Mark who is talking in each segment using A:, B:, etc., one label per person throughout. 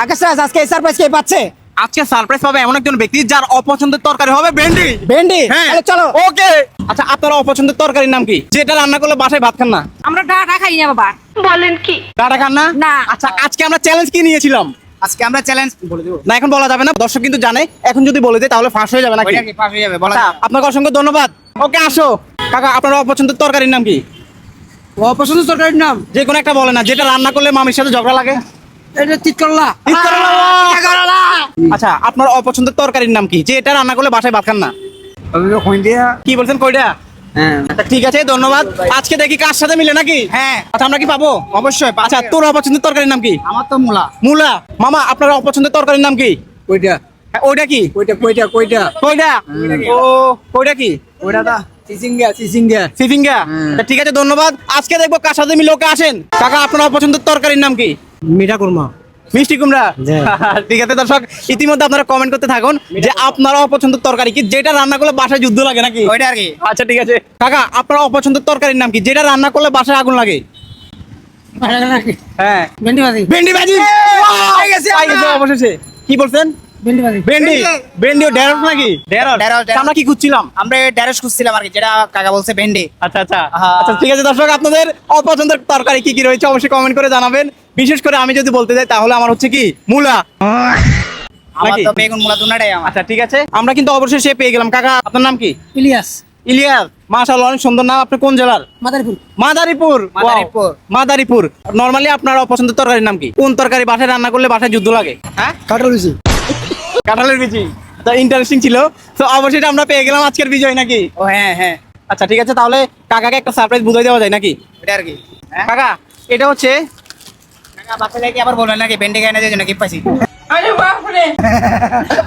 A: আকাশ রাজ আজকে এই সারপ্রাইজ কে পাচ্ছে?
B: আজকে সারপ্রাইজ পাবে এমন একজন ব্যক্তি যার অপছন্দের তরকারি হবে ভেন্ডি।
A: ভেন্ডি?
B: হ্যাঁ
A: তাহলে চলো।
B: ওকে। আচ্ছা আপনার অপছন্দের তরকারির নাম কি, যেটা রান্না করলে বাসায় ভাত খান না?
C: আমরা ডাটা খাই না বাবা।
B: ডাটা খান না?
C: না।
B: আচ্ছা আজকে আমরা চ্যালেঞ্জ কি নিয়েছিলাম?
A: আজকে আমরা চ্যালেঞ্জ বলে দেব।
B: না এখন বলা যাবে না, দর্শক কিন্তু জানে। এখন যদি বলে দেয় তাহলে ফাঁস হয়ে যাবে নাকি?
A: ওইটা কি পাস হয়ে যাবে বলা
B: আচ্ছা,
A: যাবে না।
B: আপনাকে অসংখ্য ধন্যবাদ। ওকে আসো কাকা, আপনার অপছন্দের তরকারির নাম কি?
A: অপছন্দ তরকারির নাম
B: যে কোনো একটা বলে না, যেটা রান্না করলে মামির সাথে ঝগড়া লাগে।
A: এটা তিতকরলা।
B: তিতকরলা। আচ্ছা আপনার অপছন্দের তরকারির নাম কি, যে এটা রান্না করলে বাসায় ভাত খান না? কি বলছেন কইটা?
A: হ্যাঁ
B: আচ্ছা, ঠিক আছে ধন্যবাদ। আজকে দেখি কার সাথে মিলে নাকি।
A: হ্যাঁ
B: আচ্ছা আমরা কি পাবো?
A: অবশ্যই।
B: আচ্ছা তোর অপছন্দের তরকারির নাম কি?
A: আমার তো মূলা।
B: মূলা। মামা আপনার অপছন্দের তরকারির নাম কি?
A: কইটা
B: হ্যাঁ, ওইটা কি?
A: কইটা কইটা কইটা
B: কইটা? ও কইটা কি?
A: ওইটা দা চিচিঙ্গা চিচিঙ্গা।
B: সিফিঙ্গা। আচ্ছা, ঠিক আছে ধন্যবাদ। আজকে দেখবো কার সাথে মিলে, ওকে আসেন। কাকা আপনার অপছন্দের তরকারির নাম কি?
A: মিঠা কুরমা।
B: মিষ্টি কুমড়া।
A: জি।
B: ঠিক আছে দর্শক, ইতিমধ্যে আপনারা কমেন্ট করতে থাকুন যে আপনার অপছন্দের তরকারি কি, যেটা রান্না করলে বাসায় যুদ্ধ লাগে নাকি?
A: ওইটা আর কি।
B: আচ্ছা ঠিক আছে কাকা, আপনার অপছন্দের তরকারির নাম কি, যেটা রান্না করলে বাসায় আগুন লাগে? হ্যাঁ
A: ভেন্ডি ভাজি।
B: ভেন্ডি ভাজি।
A: পেয়ে গেছি
B: পাই গেছে
A: আমরা।
B: অবশেষে। কি বলছেন?
A: ভেন্ডি ভাজি।
B: ভেন্ডি। ভেন্ডি ও ঢেঁড়স নাকি?
A: ঢেঁড়স, ঢেঁড়স।
B: আমরা কি খুঁজছিলাম?
A: আমরা ঢেঁড়স খুঁজছিলাম আর কি, যেটা কাকা বলছে ভেন্ডি।
B: আচ্ছা আচ্ছা
A: হ্যাঁ।
B: আচ্ছা ঠিক আছে দর্শক, আপনাদের অপছন্দের তরকারি কি কি রয়েছে অবশ্যই কমেন্ট করে জানাবেন। বিশেষ করে আমি যদি বলতে যাই তাহলে আমার হচ্ছে কি মূলা।
A: আমার
B: নাকি?
A: তো বেগুন মূলা দুনাটাই আমার।
B: আচ্ছা ঠিক আছে, আমরা কিন্তু অবশেষে পেয়ে গেলাম। কাকা আপনার নাম কি?
A: ইলিয়াস।
B: ইলিয়াস। মাশাআল্লাহ অনেক সুন্দর নাম। আপনি কোন জেলার?
A: মাদারীপুর।
B: মাদারীপুর।
A: মাদারীপুর।
B: Wow, মাদারীপুর। নরমালি আপনার অপছন্দের তরকারির নাম কি? কোন তরকারি বাসায় রান্না করলে বাসায় যুদ্ধ লাগে? হ্যাঁ
A: কাঁঠাল বিচি।
B: কাঁঠালের বিচি। তো ইন্টারেস্টিং ছিল। তো অবশ্যই আমরা পেয়ে গেলাম আজকের বিজয় নাকি?
A: ও হ্যাঁ হ্যাঁ,
B: আচ্ছা ঠিক আছে, তাহলে কাকাকে একটা সারপ্রাইজ বুঝাই দেওয়া যায় নাকি?
A: এটা আর কি। হ্যাঁ
B: কাকা এটা হচ্ছে,
A: কাকা বাচ্চাদেরকে আবার বলবেন নাকি ভেন্ডি খাই না যে জন্য কি পাইছি।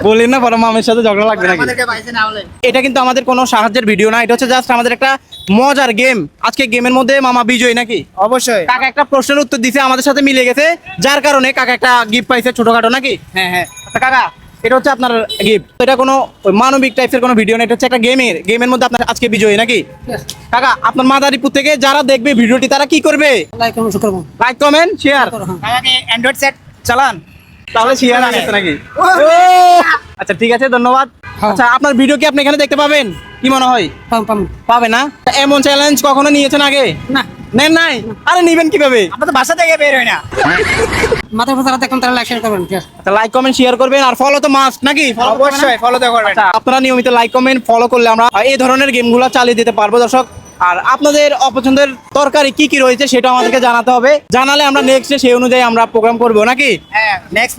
B: বললেন না বড় মামের সাথে ঝগড়া লাগবে নাকি?
A: আমাদেরকে পাইছে না বলে।
B: এটা কিন্তু আমাদের কোনো সাহায্যের ভিডিও না, এটা হচ্ছে জাস্ট আমাদের একটা মজার গেম। আজকে গেমের মধ্যে মামা বিজয় নাকি?
A: অবশ্যই।
B: কাকা একটা প্রশ্নের উত্তর দিছে, আমাদের সাথে মিলে গেছে, যার কারণে কাকা একটা গিফট পাইছে ছোটখাটো নাকি?
A: হ্যাঁ হ্যাঁ।
B: আচ্ছা কাকা এটা হচ্ছে আপনার গিফট। এটা কোনো ওই মানবিক টাইপের কোনো ভিডিও না, এটা হচ্ছে একটা গেমের মধ্যে আপনার আজকে বিজয়ী নাকি? কাকা আপনার মাদারীপুর থেকে যারা দেখবে ভিডিওটি তারা কি করবে?
A: লাইক কমেন্ট করব।
B: Like comment share.
A: কাকাকে অ্যান্ড্রয়েড সেট চালান।
B: তাহলে শেয়ার আসছে নাকি? আচ্ছা ঠিক আছে ধন্যবাদ। আচ্ছা আপনার ভিডিও কি আপনি এখানে দেখতে পাবেন কি মনে হয়? পাবে না? এমন চ্যালেঞ্জ কখনো নিয়েছেন আগে?
A: না।
B: নেন নাই? আরে নিবেন কিভাবে?
A: আমরা তো বাসা থেকে বের হই না। মাথার কথা দেখুন, তারা লাইক শেয়ার করবেন।
B: আচ্ছা লাইক কমেন্ট শেয়ার করবেন, আর ফলো তো মাস্ট নাকি? Follow করবেন না?
A: অবশ্যই ফলো তো করবেন।
B: আচ্ছা আপনারা নিয়মিত লাইক কমেন্ট ফলো করলে আমরা এই ধরনের গেমগুলো চালিয়ে দিতে পারবো দর্শক। আর আপনাদের অপছন্দের তরকারি কি কি রয়েছে সেটা আমাদেরকে জানাতে হবে, জানালে আমরা নেক্সট সেই অনুযায়ী আমরা প্রোগ্রাম করবো নাকি?
A: হ্যাঁ নেক্সট